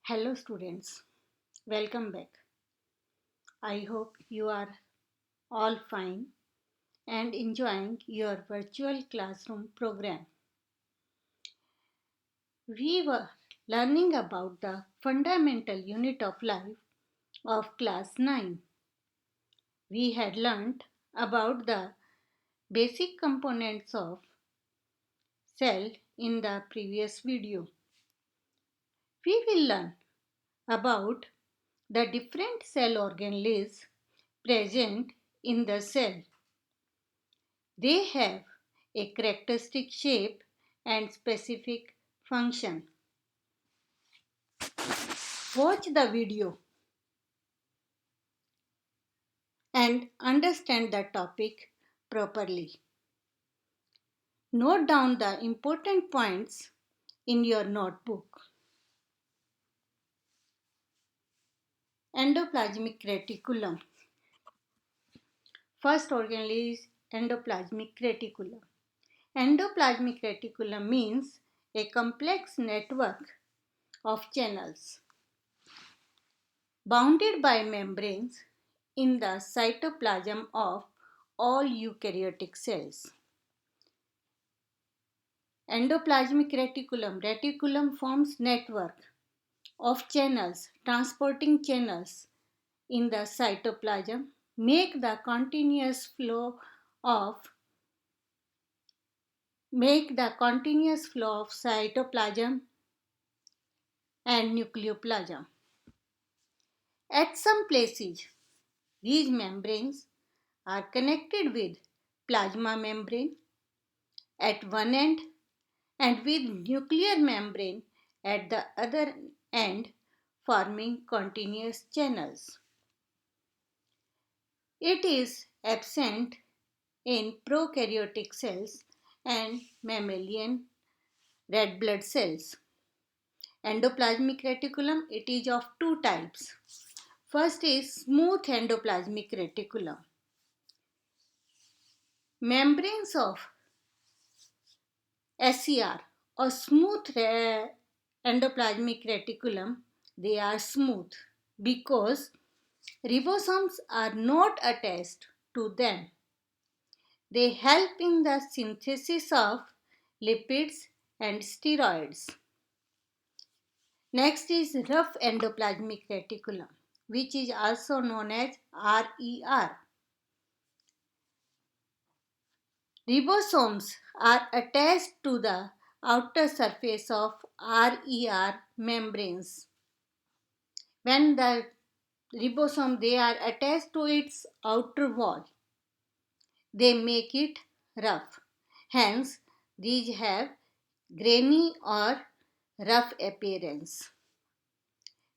Hello students, welcome back. I hope you are all fine and enjoying your virtual classroom program. We were learning about the fundamental unit of life of class 9. We had learned about the basic components of cell in the previous video. We will learn about the different cell organelles present in the cell. They have a characteristic shape and specific function. Watch the video and understand the topic properly. Note down the important points in your notebook. Endoplasmic reticulum. First organelle is endoplasmic reticulum. Endoplasmic reticulum means a complex network of channels bounded by membranes in the cytoplasm of all eukaryotic cells. Endoplasmic reticulum forms network of channels, transporting channels in the cytoplasm, make the continuous flow of cytoplasm and nucleoplasm. At some places, these membranes are connected with plasma membrane at one end and with nuclear membrane at the other end, forming continuous channels. It is absent in prokaryotic cells and mammalian red blood cells. Endoplasmic reticulum, it is of two types. First is smooth endoplasmic reticulum. Membranes of SCR or smooth endoplasmic reticulum, they are smooth because ribosomes are not attached to them. They help in the synthesis of lipids and steroids. Next is rough endoplasmic reticulum, which is also known as RER. Ribosomes are attached to the outer surface of RER membranes. When the ribosome they are attached to its outer wall, they make it rough. Hence, these have grainy or rough appearance.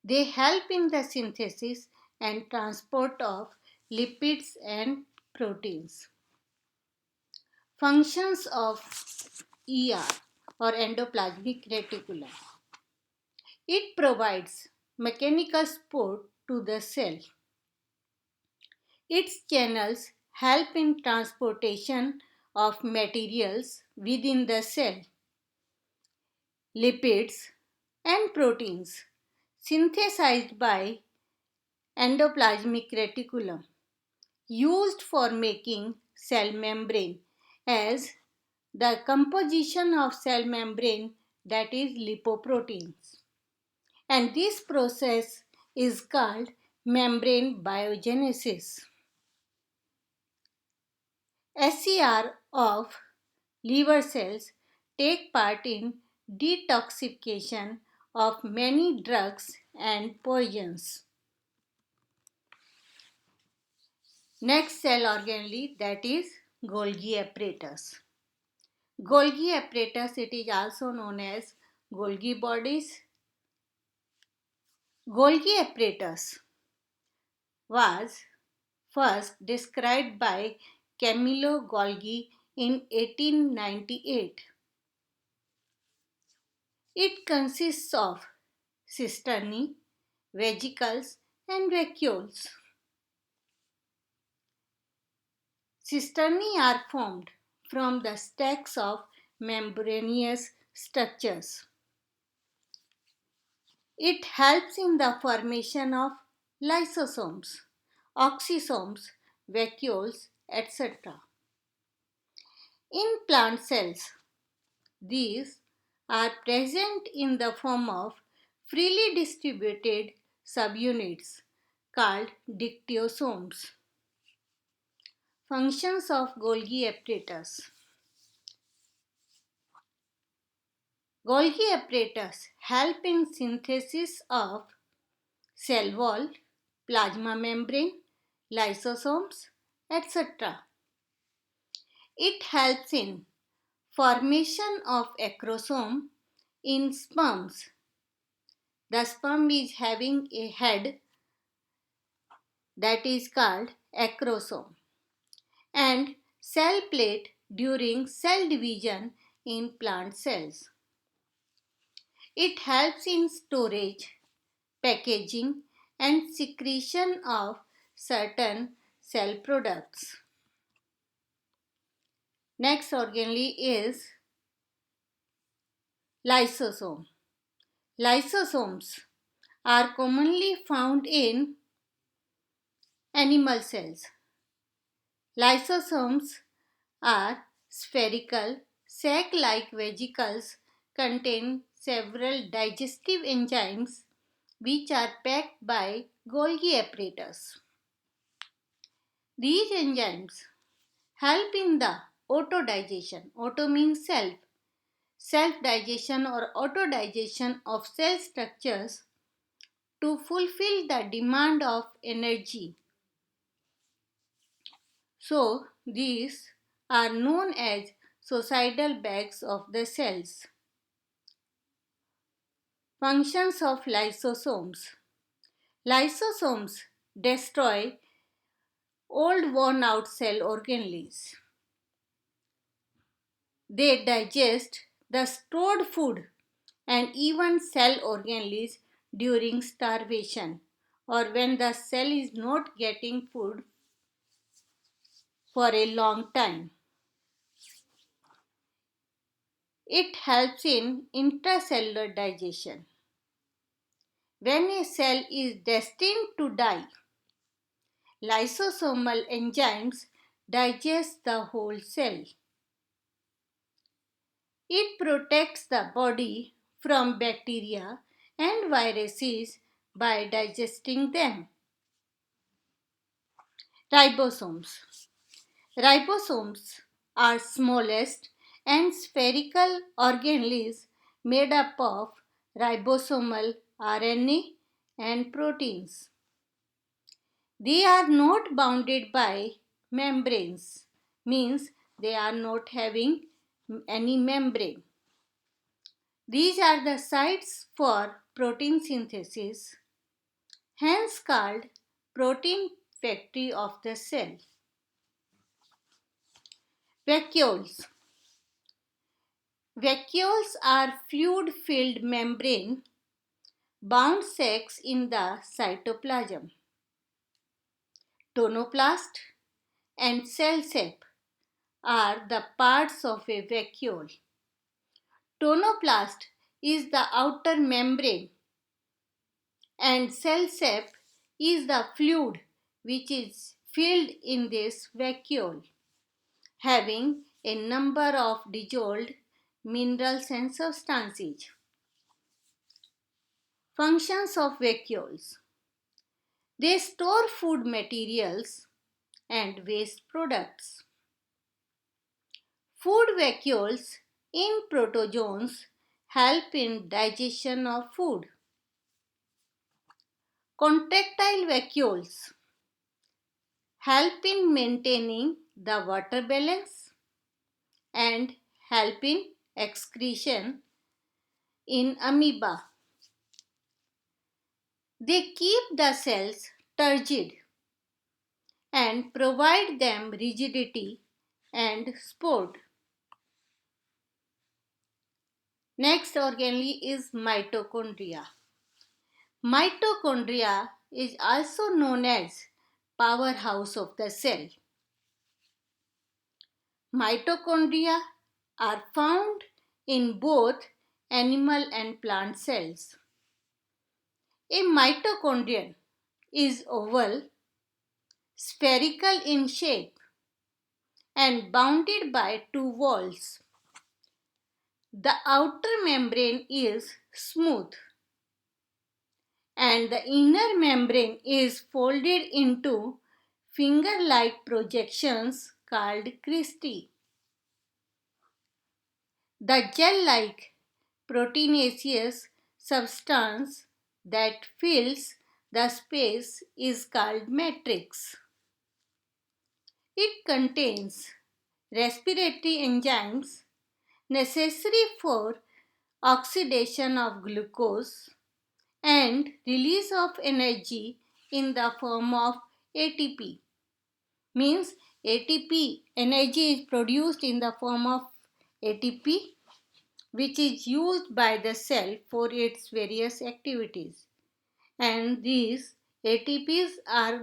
They help in the synthesis and transport of lipids and proteins. Functions of ER or endoplasmic reticulum. It provides mechanical support to the cell. Its channels help in transportation of materials within the cell, lipids and proteins synthesized by endoplasmic reticulum used for making cell membrane, as the composition of cell membrane, that is lipoproteins, and this process is called membrane biogenesis. SCR of liver cells take part in detoxification of many drugs and poisons. Next cell organelle, that is Golgi apparatus. Golgi apparatus, it is also known as Golgi bodies. Golgi apparatus was first described by Camillo Golgi in 1898. It consists of cisternae, vesicles, and vacuoles. Cisternae are formed from the stacks of membranous structures. It helps in the formation of lysosomes, oxysomes, vacuoles, etc. In plant cells, these are present in the form of freely distributed subunits called dictyosomes. Functions of Golgi apparatus. Golgi apparatus help in synthesis of cell wall, plasma membrane, lysosomes, etc. It helps in formation of acrosome in sperms. The sperm is having a head that is called acrosome and cell plate during cell division in plant cells. It helps in storage, packaging and secretion of certain cell products. Next organelle is lysosome. Lysosomes are commonly found in animal cells. Lysosomes are spherical, sac-like vesicles contain several digestive enzymes which are packed by Golgi apparatus. These enzymes help in the autodigestion. Auto means self. Self-digestion or autodigestion of cell structures to fulfill the demand of energy. So, these are known as suicidal bags of the cells. Functions of lysosomes. Lysosomes destroy old worn out cell organelles. They digest the stored food and even cell organelles during starvation or when the cell is not getting food for a long time. It helps in intracellular digestion. When a cell is destined to die, lysosomal enzymes digest the whole cell. It protects the body from bacteria and viruses by digesting them. Ribosomes. Ribosomes are smallest and spherical organelles made up of ribosomal RNA and proteins. They are not bounded by membranes, means they are not having any membrane. These are the sites for protein synthesis, hence called protein factory of the cell. Vacuoles. Vacuoles are fluid-filled membrane bound sacs in the cytoplasm. Tonoplast and cell sap are the parts of a vacuole. Tonoplast is the outer membrane and cell sap is the fluid which is filled in this vacuole, having a number of dissolved minerals and substances. Functions of vacuoles. They store food materials and waste products. Food vacuoles in protozoans help in digestion of food. Contractile vacuoles help in maintaining the water balance and help in excretion in amoeba. They keep the cells turgid and provide them rigidity and support. Next organelle is mitochondria. Mitochondria is also known as powerhouse of the cell. Mitochondria are found in both animal and plant cells. A mitochondrion is oval, spherical in shape, and bounded by two walls. The outer membrane is smooth, and the inner membrane is folded into finger-like projections called cristae. The gel-like proteinaceous substance that fills the space is called matrix. It contains respiratory enzymes necessary for oxidation of glucose and release of energy in the form of ATP. Means ATP energy is produced in the form of ATP, which is used by the cell for its various activities. And these ATPs are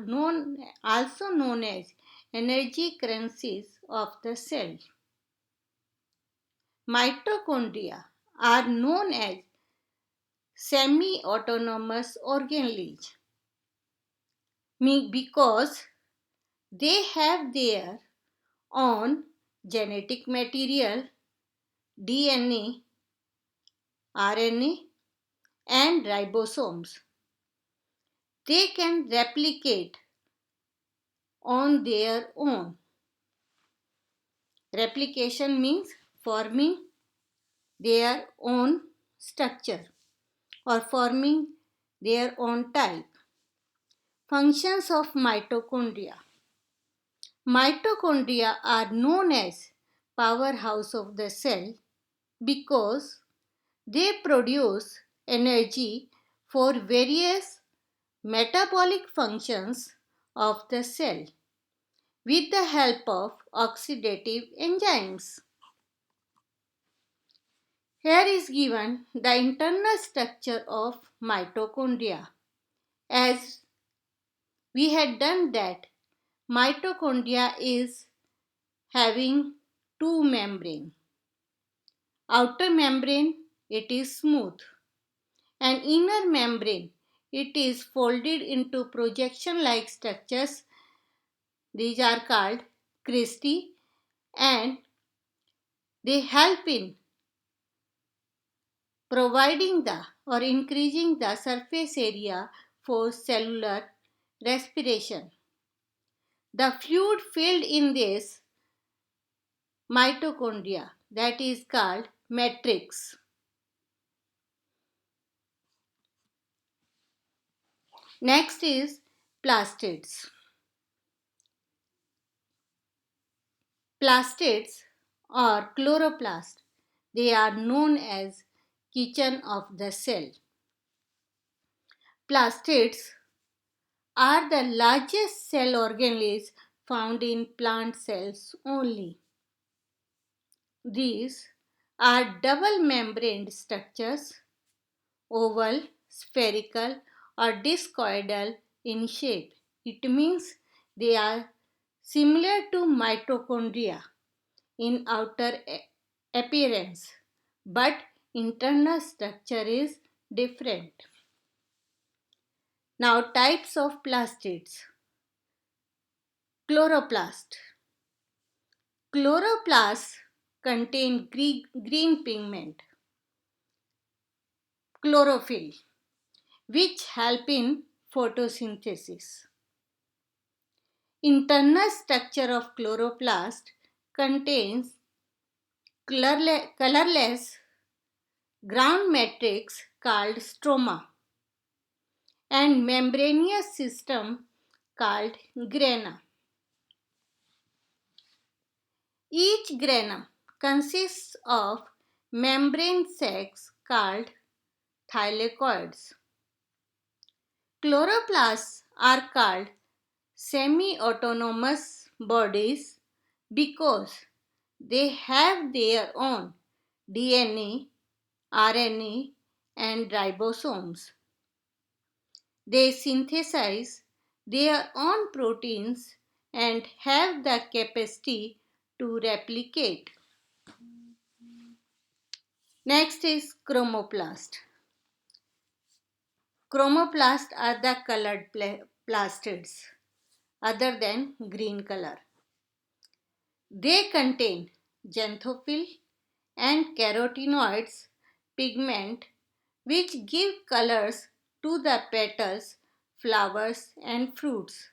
also known as energy currencies of the cell. Mitochondria are known as semi-autonomous organelles because they have their own genetic material, DNA, RNA, and ribosomes. They can replicate on their own. Replication means forming their own structure or forming their own type. Functions of mitochondria. Mitochondria are known as powerhouse of the cell because they produce energy for various metabolic functions of the cell with the help of oxidative enzymes. Here is given the internal structure of mitochondria. As we had done that, mitochondria is having two membrane. Outer membrane, it is smooth, and inner membrane, it is folded into projection like structures. These are called cristae, and they help in providing the or increasing the surface area for cellular respiration. The fluid filled in this mitochondria, that is called matrix. Next is plastids. Plastids or chloroplast, they are known as kitchen of the cell. Plastids are the largest cell organelles found in plant cells only. These are double membraned structures, oval, spherical, or discoidal in shape. It means they are similar to mitochondria in outer appearance, but internal structure is different. Now, types of plastids. Chloroplast. Chloroplasts contain green pigment, chlorophyll, which help in photosynthesis. Internal structure of chloroplast contains colorless ground matrix called stroma and membranous system called grana. Each grana consists of membrane sacs called thylakoids. Chloroplasts are called semi-autonomous bodies because they have their own DNA, RNA, and ribosomes. They synthesize their own proteins and have the capacity to replicate. Next is chromoplast. Chromoplasts are the colored plastids other than green color. They contain xanthophyll and carotenoids pigment which give colors to the petals, flowers and fruits.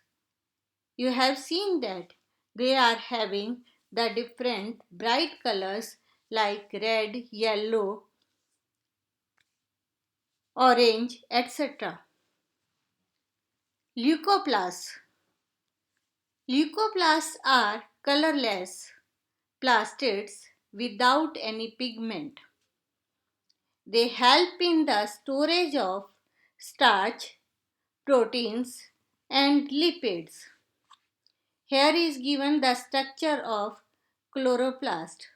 You have seen that they are having the different bright colors like red, yellow, orange, etc. Leucoplasts. Leucoplasts are colorless plastids without any pigment. They help in the storage of starch, proteins, and lipids. Here is given the structure of chloroplast.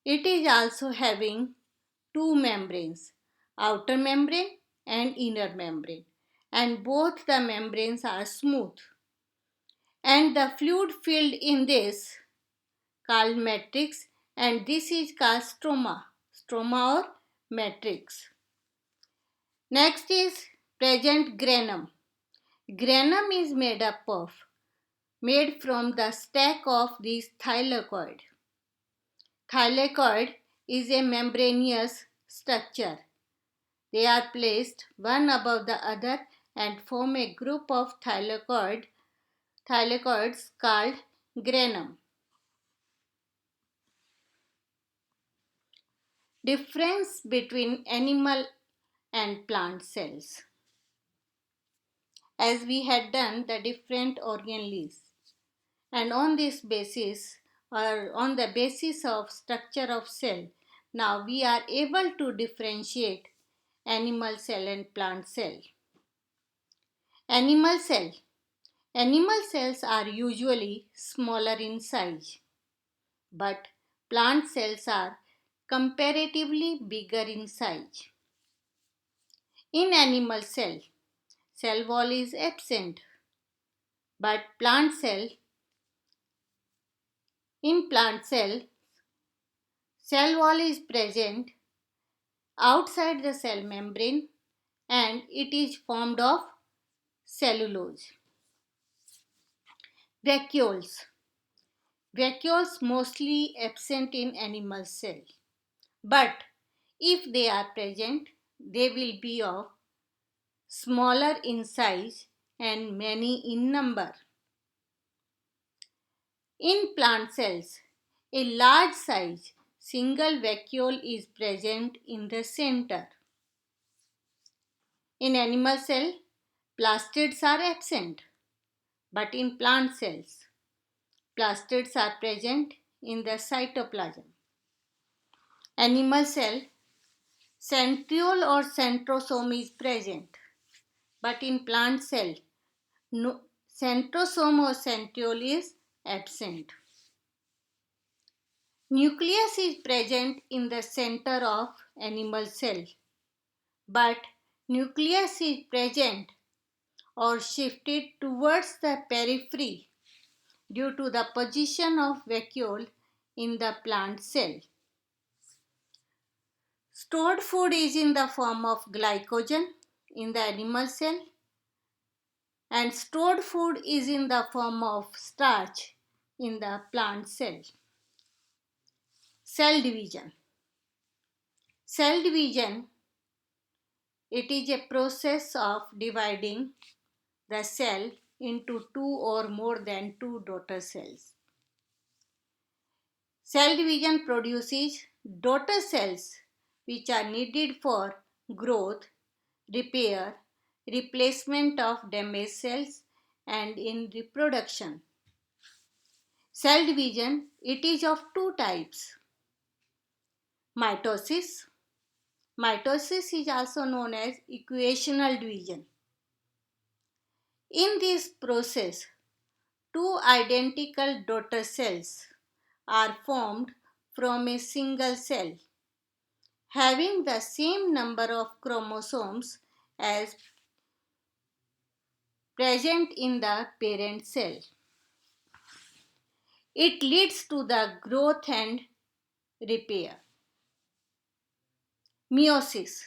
It is also having two membranes, outer membrane and inner membrane, and both the membranes are smooth. And the fluid filled in this called matrix, and this is called stroma or matrix. Next is present granum. Granum is made from the stack of these thylakoid. Thylakoid is a membranous structure. They are placed one above the other and form a group of thylakoids called granum. Difference between animal and plant cells. As we had done the different organ lists, and on this basis or on the basis of structure of cell, now we are able to differentiate animal cell and plant cell. Animal cell. Animal cells are usually smaller in size, but plant cells are comparatively bigger in size. In animal cell wall is absent, but in plant cell wall is present outside the cell membrane and it is formed of cellulose. Vacuoles. Vacuoles mostly absent in animal cell, but if they are present, they will be of smaller in size and many in number. In plant cells, a large size single vacuole is present in the center. In animal cell, plastids are absent, but in plant cells, plastids are present in the cytoplasm. Animal cell, centriole or centrosome is present, but in plant cell, no, centrosome or centriole is absent. Nucleus is present in the center of animal cell, but nucleus is present or shifted towards the periphery due to the position of vacuole in the plant cell. Stored food is in the form of glycogen in the animal cell, and stored food is in the form of starch in the plant cell. Cell division. Cell division, it is a process of dividing the cell into two or more than two daughter cells. Cell division produces daughter cells which are needed for growth, repair, replacement of damaged cells, and in reproduction. Cell division, it is of two types. Mitosis. Mitosis is also known as equational division. In this process, two identical daughter cells are formed from a single cell, having the same number of chromosomes as present in the parent cell. It leads to the growth and repair. Meiosis.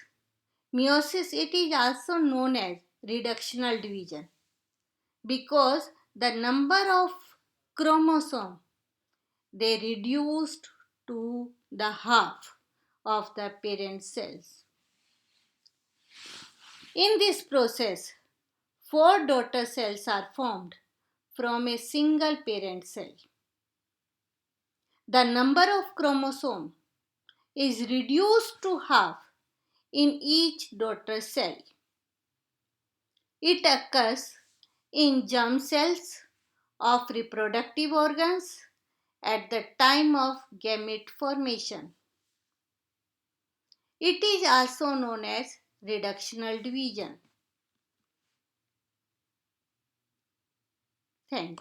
Meiosis, it is also known as reductional division because the number of chromosomes they reduced to the half of the parent cells. In this process, four daughter cells are formed from a single parent cell. The number of chromosomes is reduced to half in each daughter cell. It occurs in germ cells of reproductive organs at the time of gamete formation. It is also known as reductional division. Thanks.